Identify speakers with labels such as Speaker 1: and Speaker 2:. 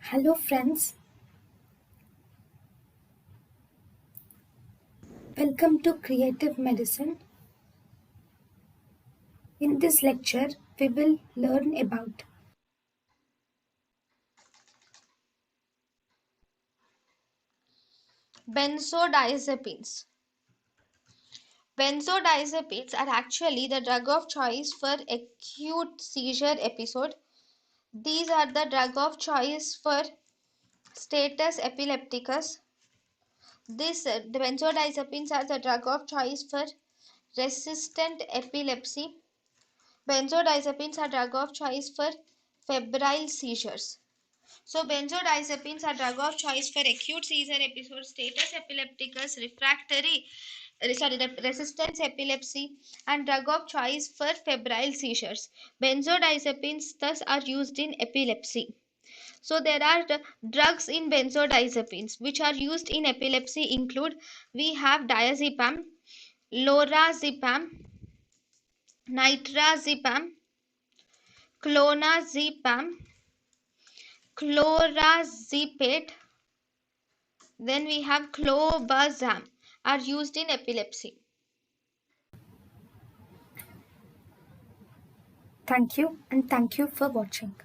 Speaker 1: Hello friends, welcome to Creative Medicine. In this lecture, we will learn about
Speaker 2: Benzodiazepines. Benzodiazepines are actually the drug of choice for acute seizure episode. These are the drug of choice for status epilepticus. The benzodiazepines are the drug of choice for resistant epilepsy. Benzodiazepines are drug of choice for febrile seizures. So benzodiazepines are drug of choice for acute seizure episode, status epilepticus, resistance epilepsy, and drug of choice for febrile seizures. Benzodiazepines thus are used in epilepsy. So there are the drugs in benzodiazepines which are used in epilepsy include we have diazepam, lorazepam, nitrazepam, clonazepam, clorazepate. Then we have clobazam are used in epilepsy.
Speaker 1: thank you and thank you for watching.